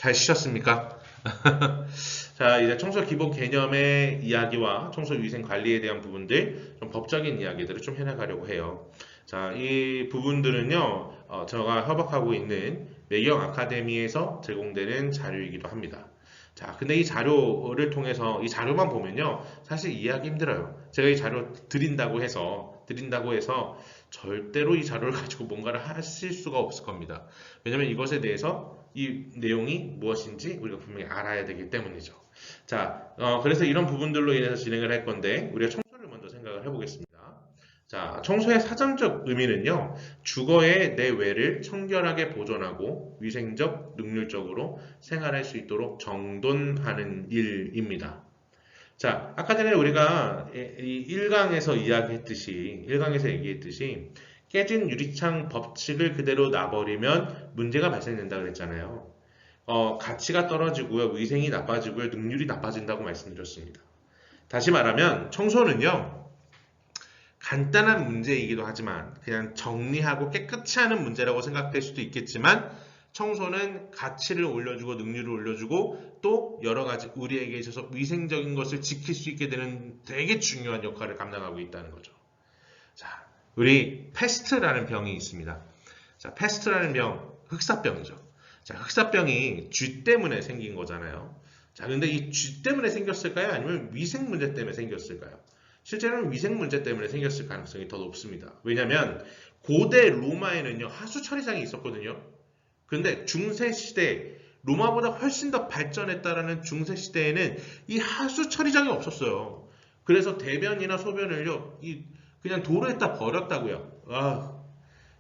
잘 쉬셨습니까? 자, 이제 청소 기본 개념의 이야기와 청소 위생 관리에 대한 부분들, 좀 법적인 이야기들을 좀 해나가려고 해요. 자, 이 부분들은요, 제가 협업하고 있는 매경 아카데미에서 제공되는 자료이기도 합니다. 자, 근데 이 자료를 통해서 이 자료만 보면요, 사실 이해하기 힘들어요. 제가 이 자료 드린다고 해서 절대로 이 자료를 가지고 뭔가를 하실 수가 없을 겁니다. 왜냐면 이것에 대해서 이 내용이 무엇인지 우리가 분명히 알아야 되기 때문이죠. 자, 그래서 이런 부분들로 인해서 진행을 할 건데, 우리가 청소를 먼저 생각을 해보겠습니다. 자, 청소의 사전적 의미는요, 주거의 내외를 청결하게 보존하고 위생적, 능률적으로 생활할 수 있도록 정돈하는 일입니다. 자, 아까 전에 우리가 이 1강에서 얘기했듯이, 깨진 유리창 법칙을 그대로 놔버리면 문제가 발생된다 그랬잖아요. 가치가 떨어지고요, 위생이 나빠지고요, 능률이 나빠진다고 말씀드렸습니다. 다시 말하면 청소는요, 간단한 문제이기도 하지만 그냥 정리하고 깨끗이 하는 문제라고 생각될 수도 있겠지만 청소는 가치를 올려주고 능률을 올려주고 또 여러 가지 우리에게 있어서 위생적인 것을 지킬 수 있게 되는 되게 중요한 역할을 감당하고 있다는 거죠. 자, 우리 패스트라는 병이 있습니다. 자, 패스트라는 병, 흑사병이죠. 자, 흑사병이 쥐 때문에 생긴 거잖아요. 자, 근데 이 쥐 때문에 생겼을까요? 아니면 위생 문제 때문에 생겼을까요? 실제로는 위생 문제 때문에 생겼을 가능성이 더 높습니다. 왜냐하면 고대 로마에는요, 하수 처리장이 있었거든요. 근데 중세 시대, 로마보다 훨씬 더 발전했다라는 중세 시대에는 이 하수 처리장이 없었어요. 그래서 대변이나 소변을요, 그냥 도로에다 버렸다고요.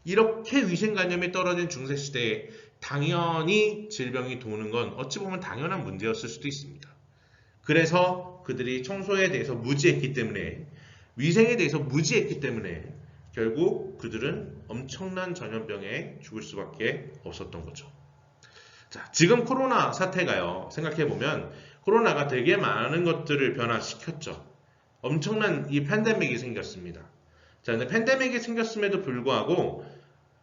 이렇게 위생관념이 떨어진 중세 시대에 당연히 질병이 도는 건 어찌 보면 당연한 문제였을 수도 있습니다. 그래서 그들이 청소에 대해서 무지했기 때문에, 위생에 대해서 무지했기 때문에 결국 그들은 엄청난 전염병에 죽을 수밖에 없었던 거죠. 자, 지금 코로나 사태가요, 생각해보면 코로나가 되게 많은 것들을 변화시켰죠. 엄청난 이 팬데믹이 생겼습니다. 자, 근데 팬데믹이 생겼음에도 불구하고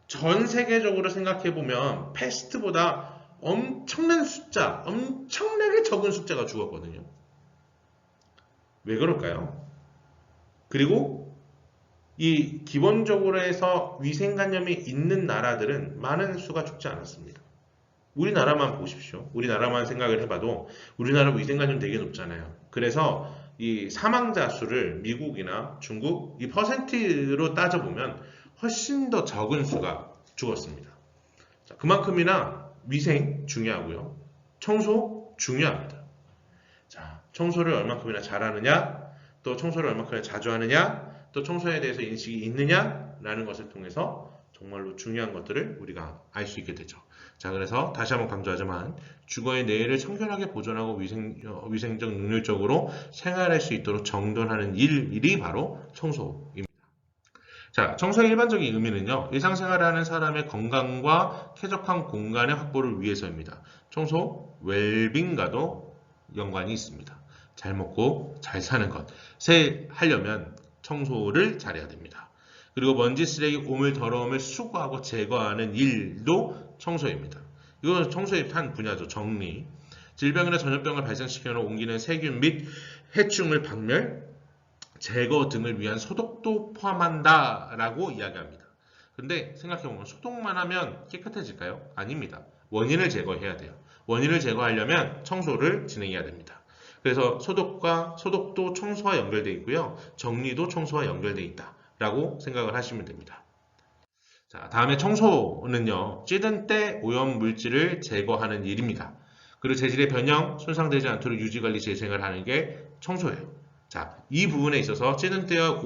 전 세계적으로 생각해보면 패스트보다 엄청나게 적은 숫자가 죽었거든요. 왜 그럴까요? 그리고 이 기본적으로 해서 위생관념이 있는 나라들은 많은 수가 죽지 않았습니다. 우리나라만 보십시오. 우리나라만 생각을 해봐도 우리나라 위생관념 되게 높잖아요. 그래서 이 사망자 수를 미국이나 중국 이 퍼센트로 따져보면 훨씬 더 적은 수가 죽었습니다. 자, 그만큼이나 위생 중요하고요. 청소 중요합니다. 자, 청소를 얼만큼이나 잘하느냐, 또 청소를 얼만큼이나 자주 하느냐, 또 청소에 대해서 인식이 있느냐라는 것을 통해서 정말로 중요한 것들을 우리가 알 수 있게 되죠. 자, 그래서 다시 한번 강조하지만 주거의 내외를 청결하게 보존하고 위생적 능률적으로 생활할 수 있도록 정돈하는 일이 바로 청소입니다. 자, 청소의 일반적인 의미는요, 일상생활을 하는 사람의 건강과 쾌적한 공간의 확보를 위해서입니다. 청소, 웰빙과도 연관이 있습니다. 잘 먹고 잘 사는 것을 하려면 청소를 잘해야 됩니다. 그리고 먼지, 쓰레기, 오물, 더러움을 수거하고 제거하는 일도 청소입니다. 이건 청소의 한 분야죠. 정리. 질병이나 전염병을 발생시키거나 옮기는 세균 및 해충을 박멸, 제거 등을 위한 소독도 포함한다라고 이야기합니다. 근데 생각해보면 소독만 하면 깨끗해질까요? 아닙니다. 원인을 제거해야 돼요. 원인을 제거하려면 청소를 진행해야 됩니다. 그래서 소독도 청소와 연결되어 있고요. 정리도 청소와 연결되어 있다라고 생각을 하시면 됩니다. 자, 다음에 청소는요, 찌든 때 오염 물질을 제거하는 일입니다. 그리고 재질의 변형, 손상되지 않도록 유지관리 재생을 하는 게 청소예요. 자, 이 부분에 있어서 찌든 때와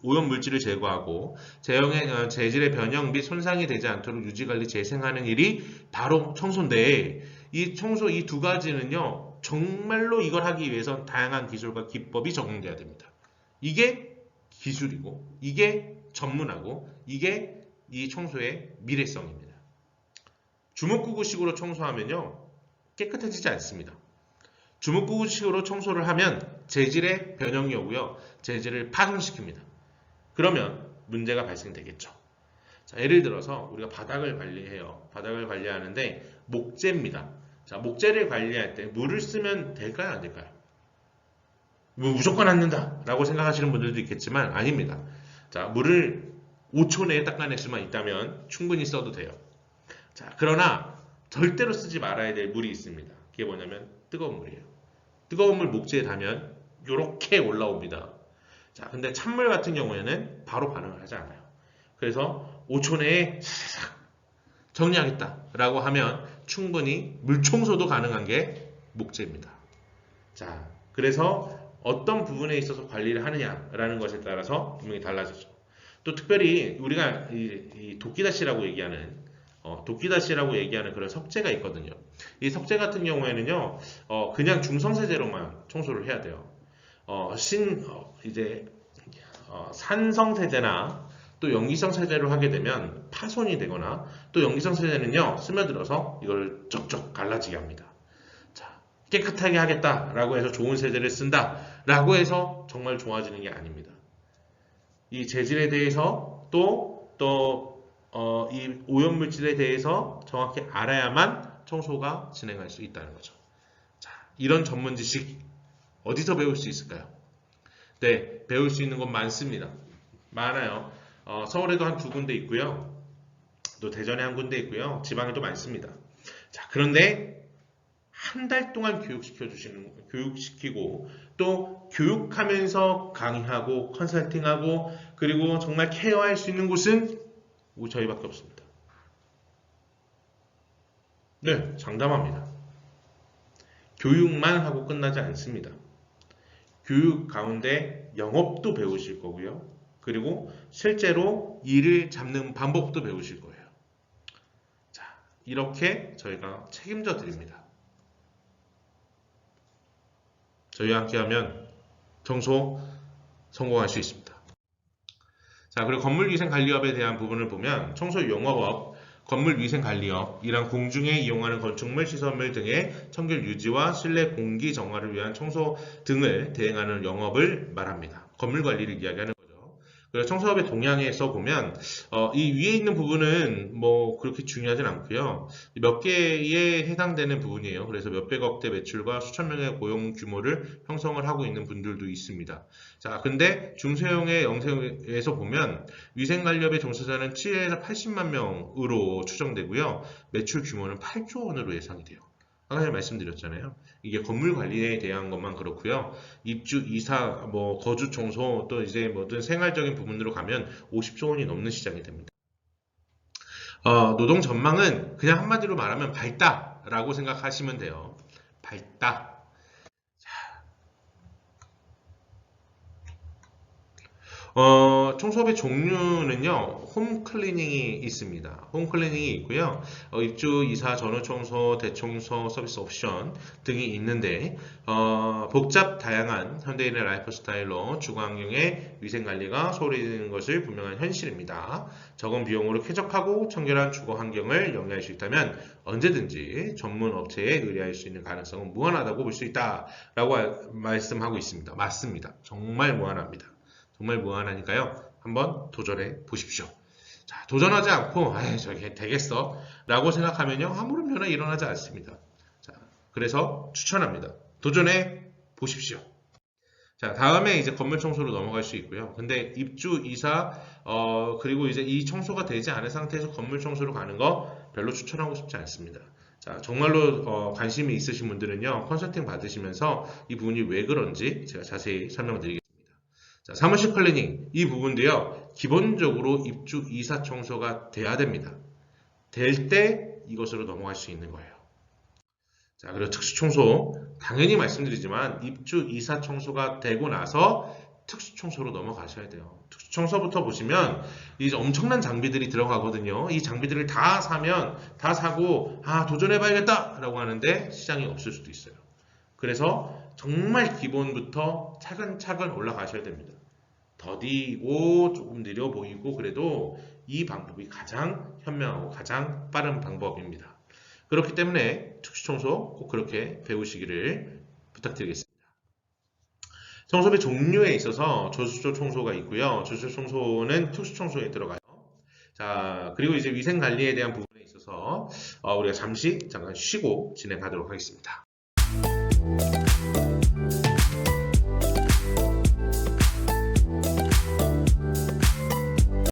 오염 물질을 제거하고 재질의 변형 및 손상이 되지 않도록 유지관리 재생하는 일이 바로 청소인데, 이 청소 이 두 가지는요, 정말로 이걸 하기 위해선 다양한 기술과 기법이 적용돼야 됩니다. 이게 기술이고, 이게 전문하고, 이게 이 청소의 미래성입니다. 주먹구구식으로 청소하면요, 깨끗해지지 않습니다. 주먹구구식으로 청소를 하면 재질의 변형이 오고요, 재질을 파손시킵니다. 그러면 문제가 발생되겠죠. 자, 예를 들어서 우리가 바닥을 관리해요. 바닥을 관리하는데 목재입니다. 자, 목재를 관리할 때 물을 쓰면 될까요? 안 될까요? 뭐 무조건 안 된다라고 생각하시는 분들도 있겠지만 아닙니다. 자, 물을 5초 내에 닦아낼 수만 있다면 충분히 써도 돼요. 자, 그러나 절대로 쓰지 말아야 될 물이 있습니다. 그게 뭐냐면 뜨거운 물이에요. 뜨거운 물 목재에 닿으면 이렇게 올라옵니다. 자, 근데 찬물 같은 경우에는 바로 반응을 하지 않아요. 그래서 5초 내에 싹 정리하겠다라고 하면 충분히 물 청소도 가능한 게 목재입니다. 자, 그래서 어떤 부분에 있어서 관리를 하느냐라는 것에 따라서 분명히 달라지죠. 또 특별히 우리가 이 도끼다시라고 얘기하는 도끼다시라고 얘기하는 그런 석재가 있거든요. 이 석재 같은 경우에는요, 그냥 중성세제로만 청소를 해야 돼요. 이제 산성 세제나 또 염기성 세제로 하게 되면 파손이 되거나 또 염기성 세제는요 스며들어서 이걸 쩍쩍 갈라지게 합니다. 자, 깨끗하게 하겠다라고 해서 좋은 세제를 쓴다라고 해서 정말 좋아지는 게 아닙니다. 이 재질에 대해서 이 오염물질에 대해서 정확히 알아야만 청소가 진행할 수 있다는 거죠. 자, 이런 전문 지식 어디서 배울 수 있을까요? 네, 배울 수 있는 곳 많습니다. 많아요. 서울에도 한 2군데 있고요. 또 대전에 한 군데 있고요. 지방에도 많습니다. 자, 그런데 한 달 동안 교육시키고 또 교육하면서 강의하고 컨설팅하고 그리고 정말 케어할 수 있는 곳은 저희밖에 없습니다. 네, 장담합니다. 교육만 하고 끝나지 않습니다. 교육 가운데 영업도 배우실 거고요. 그리고 실제로 일을 잡는 방법도 배우실 거예요. 자, 이렇게 저희가 책임져 드립니다. 저희와 함께하면 청소 성공할 수 있습니다. 자, 그리고 건물위생관리업에 대한 부분을 보면 청소용업업, 건물위생관리업, 이란 공중에 이용하는 건축물, 시설물 등의 청결 유지와 실내 공기 정화를 위한 청소 등을 대행하는 영업을 말합니다. 건물관리를 이야기하는 거죠. 그래서 청소업의 동향에서 보면 이 위에 있는 부분은 뭐 그렇게 중요하진 않고요. 몇 개에 해당되는 부분이에요. 그래서 몇백억대 매출과 수천 명의 고용 규모를 형성을 하고 있는 분들도 있습니다. 자, 근데 중소형의 영세에서 보면 위생관리업의 종사자는 7에서 80만 명으로 추정되고요. 매출 규모는 8조 원으로 예상이 돼요. 아까 전에 말씀드렸잖아요. 이게 건물 관리에 대한 것만 그렇고요. 입주, 이사, 뭐 거주 청소 또 이제 뭐든 생활적인 부분으로 가면 50조 원이 넘는 시장이 됩니다. 노동 전망은 그냥 한마디로 말하면 밝다라고 생각하시면 돼요. 밝다. 청소업의 종류는요, 홈클리닝이 있습니다. 홈클리닝이 있고요. 입주, 이사, 전후청소, 대청소, 서비스 옵션 등이 있는데, 복잡, 다양한 현대인의 라이프 스타일로 주거환경의 위생관리가 소홀히 되는 것을 분명한 현실입니다. 적은 비용으로 쾌적하고 청결한 주거환경을 영위할 수 있다면 언제든지 전문 업체에 의뢰할 수 있는 가능성은 무한하다고 볼 수 있다라고 말씀하고 있습니다. 맞습니다. 정말 무한합니다. 정말 무한하니까요. 한번 도전해 보십시오. 자, 도전하지 않고 저게 되겠어 라고 생각하면요. 아무런 변화 일어나지 않습니다. 자, 그래서 추천합니다. 도전해 보십시오. 자, 다음에 이제 건물 청소로 넘어갈 수 있고요. 근데 입주, 이사, 그리고 이제 이 청소가 되지 않은 상태에서 건물 청소로 가는 거 별로 추천하고 싶지 않습니다. 자, 정말로 관심이 있으신 분들은요. 컨설팅 받으시면서 이 부분이 왜 그런지 제가 자세히 설명드리겠습니다. 자, 사무실 클리닝 이 부분도요. 기본적으로 입주, 이사 청소가 돼야 됩니다. 될 때 이것으로 넘어갈 수 있는 거예요. 자, 그리고 특수 청소 당연히 말씀드리지만 입주, 이사 청소가 되고 나서 특수 청소로 넘어가셔야 돼요. 특수 청소부터 보시면 이제 엄청난 장비들이 들어가거든요. 이 장비들을 다 사고 도전해봐야겠다 라고 하는데 시장이 없을 수도 있어요. 그래서 정말 기본부터 차근차근 올라가셔야 됩니다. 더디고 조금 느려 보이고 그래도 이 방법이 가장 현명하고 가장 빠른 방법입니다. 그렇기 때문에 특수청소 꼭 그렇게 배우시기를 부탁드리겠습니다. 청소의 종류에 있어서 조수조 청소가 있고요. 조수조 청소는 특수청소에 들어가요. 자, 그리고 이제 위생관리에 대한 부분에 있어서 있어서 우리가 잠시 잠깐 쉬고 진행하도록 하겠습니다.